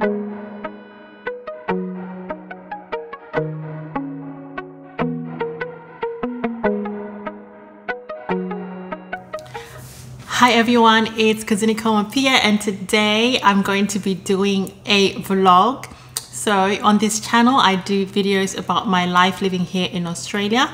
Hi everyone, it's Kudzie Nicolle Mapiye, and today I'm going to be doing a vlog. So on this channel I do videos about my life living here in Australia,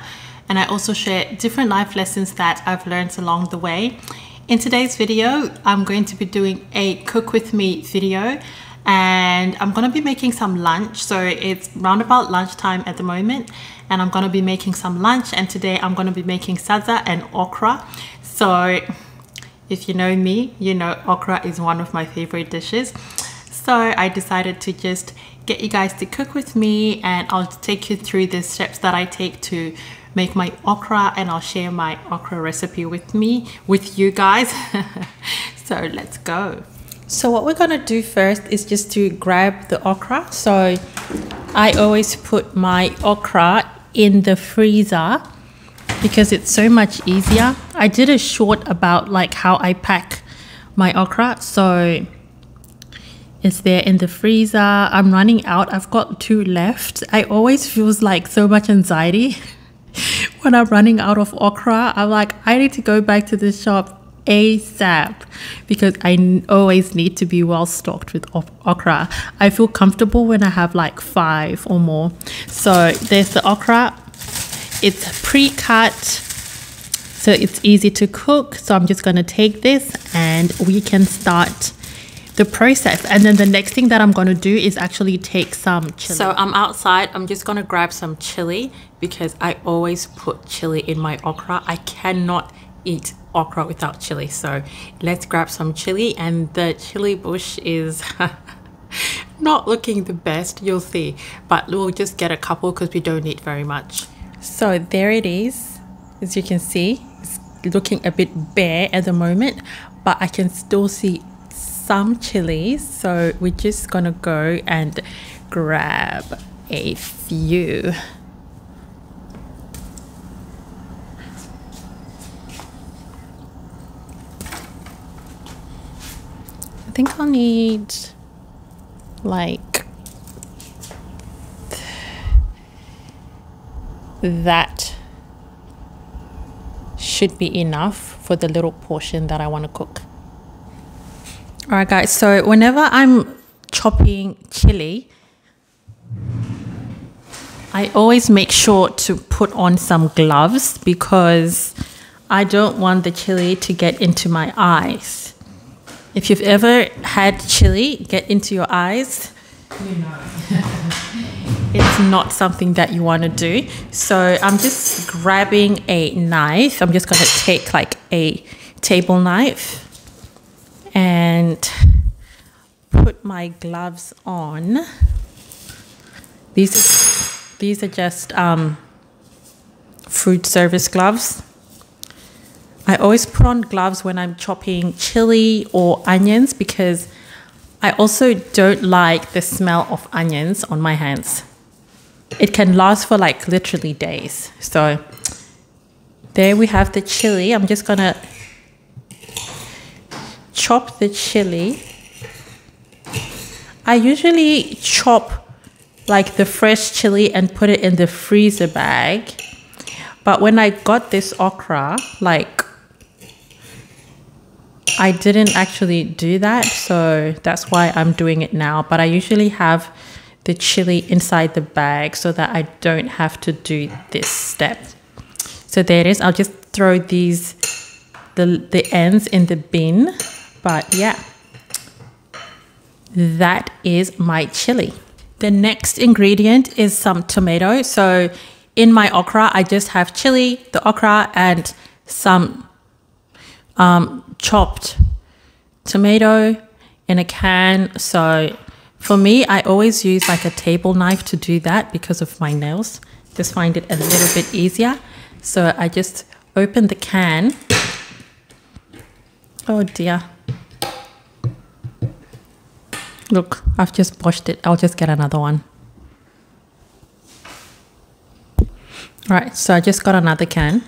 and I also share different life lessons that I've learned along the way. In today's video I'm going to be doing a cook with me video, and I'm going to be making some lunch. So it's round about lunchtime at the moment, and I'm going to be making some lunch, and today I'm going to be making sadza and okra. So if you know me, you know okra is one of my favorite dishes. So I decided to just get you guys to cook with me, and I'll take you through the steps that I take to make my okra, and I'll share my okra recipe with you guys. So let's go. So what we're gonna do first is just to grab the okra. So I always put my okra in the freezer because it's so much easier. I did a short about like how I pack my okra, so it's there in the freezer. I'm running out. I've got 2 left. I always feels like so much anxiety when I'm running out of okra. I'm like, I need to go back to the shop ASAP because I always need to be well stocked with okra. I feel comfortable when I have like 5 or more. So there's the okra. It's pre-cut, so it's easy to cook. So I'm just gonna take this and we can start the process. And then the next thing that I'm gonna do is actually take some chili. So I'm outside, I'm just gonna grab some chili because I always put chili in my okra. I cannot eat okra without chili. So let's grab some chili, and the chili bush is not looking the best, you'll see, but we'll just get a couple because we don't need very much. So there it is. As you can see, it's looking a bit bare at the moment, but I can still see some chilies. So we're just gonna go and grab a few. I think I'll need like that should be enough for the little portion that I want to cook. All right guys, so whenever I'm chopping chili, I always make sure to put on some gloves because I don't want the chili to get into my eyes. If you've ever had chili get into your eyes, you know it's not something that you want to do. So I'm just grabbing a knife. I'm just going to take like a table knife and put my gloves on. These are just food service gloves. I always put on gloves when I'm chopping chili or onions because I also don't like the smell of onions on my hands. It can last for like literally days. So there we have the chili. I'm just gonna chop the chili. I usually chop like the fresh chili and put it in the freezer bag. But when I got this okra, like I didn't actually do that. So that's why I'm doing it now. But I usually have the chili inside the bag so that I don't have to do this step. So there it is. I'll just throw these, the ends in the bin. But yeah, that is my chili. The next ingredient is some tomato. So in my okra, I just have chili, the okra, and some chopped tomato in a can. So for me, I always use like a table knife to do that because of my nails. Just find it a little bit easier. So I just open the can. Oh dear. Look, I've just washed it. I'll just get another one. All right, so I just got another can.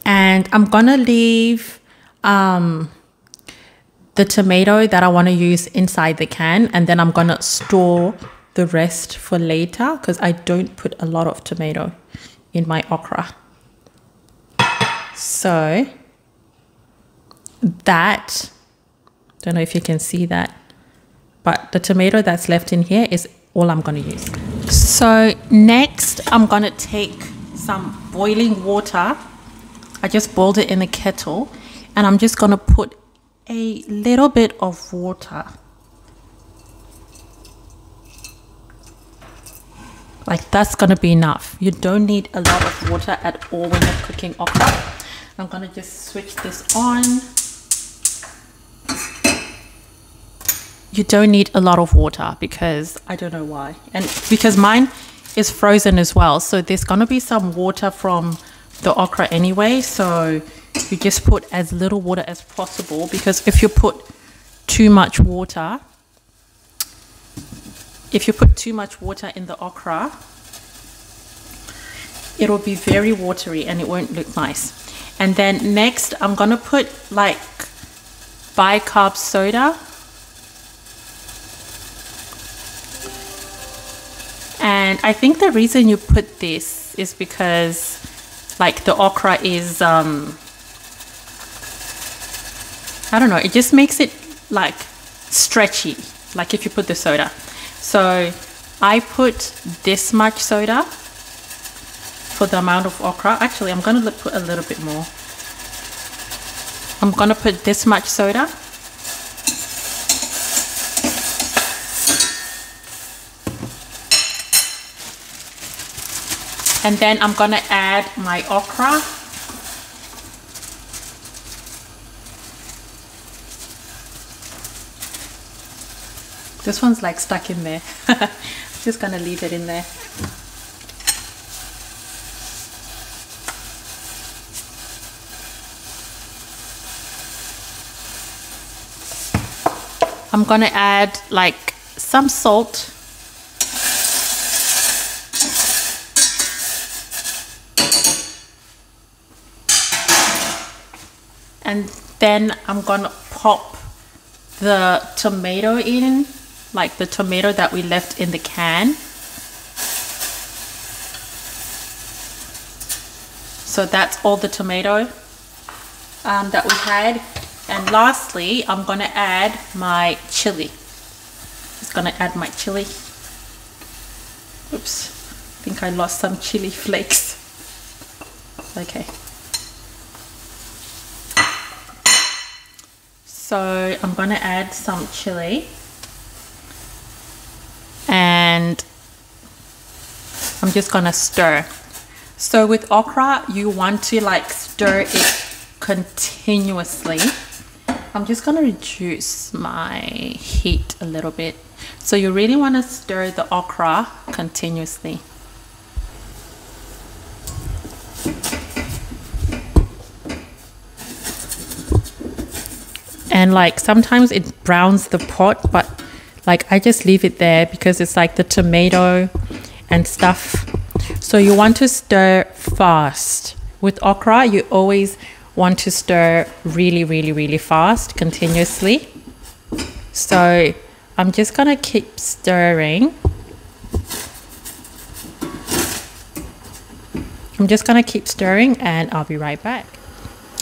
And I'm gonna leave the tomato that I want to use inside the can, and then I'm going to store the rest for later because I don't put a lot of tomato in my okra. So that, don't know if you can see that, but the tomato that's left in here is all I'm going to use. So next I'm going to take some boiling water. I just boiled it in a kettle, and I'm just going to put a little bit of water, like that's going to be enough. You don't need a lot of water at all when you're cooking okra. I'm going to just switch this on. You don't need a lot of water because I don't know why, and because mine is frozen as well, so there's going to be some water from the okra anyway, so you just put as little water as possible, because if you put too much water in the okra, it'll be very watery and it won't look nice. And then next I'm gonna put like bicarb soda, and I think the reason you put this is because like the okra is I don't know, it just makes it like stretchy, like if you put the soda. So I put this much soda for the amount of okra. Actually, I'm gonna put a little bit more. I'm gonna put this much soda. And then I'm gonna add my okra. This one's like stuck in there. Just gonna leave it in there. I'm gonna add like some salt. And then I'm gonna pop the tomato in, like the tomato that we left in the can. So that's all the tomato that we had. And lastly, I'm gonna add my chili. Just gonna add my chili. Oops, I think I lost some chili flakes. Okay. So I'm gonna add some chili. And I'm just gonna stir. So with okra, you want to like stir it continuously. I'm just gonna reduce my heat a little bit. So you really want to stir the okra continuously. And like sometimes it browns the pot, but like I just leave it there because it's like the tomato and stuff. So you want to stir fast. With okra, you always want to stir really fast, continuously. So I'm just gonna keep stirring. And I'll be right back.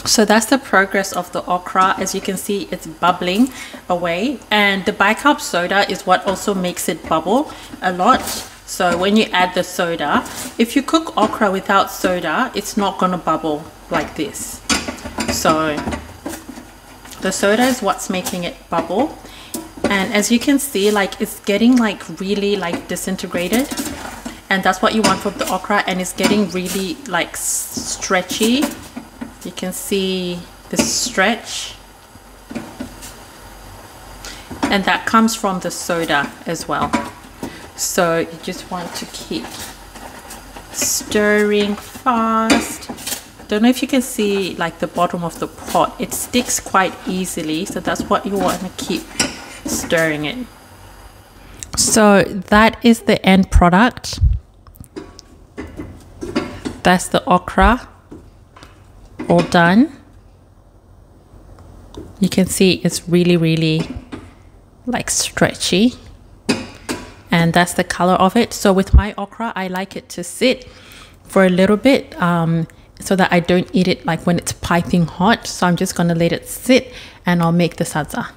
So that's the progress of the okra. As you can see, it's bubbling away, and the bicarb soda is what also makes it bubble a lot. So when you add the soda, if you cook okra without soda, it's not gonna bubble like this. So the soda is what's making it bubble. And as you can see, like it's getting like really like disintegrated, and that's what you want from the okra. And it's getting really like stretchy. You can see the stretch, and that comes from the soda as well. So you just want to keep stirring fast. Don't know if you can see like the bottom of the pot, it sticks quite easily, so that's what you want to keep stirring it. So that is the end product. That's the okra all done. You can see it's really like stretchy, and that's the color of it. So with my okra, I like it to sit for a little bit so that I don't eat it like when it's piping hot. So I'm just going to let it sit and I'll make the salsa.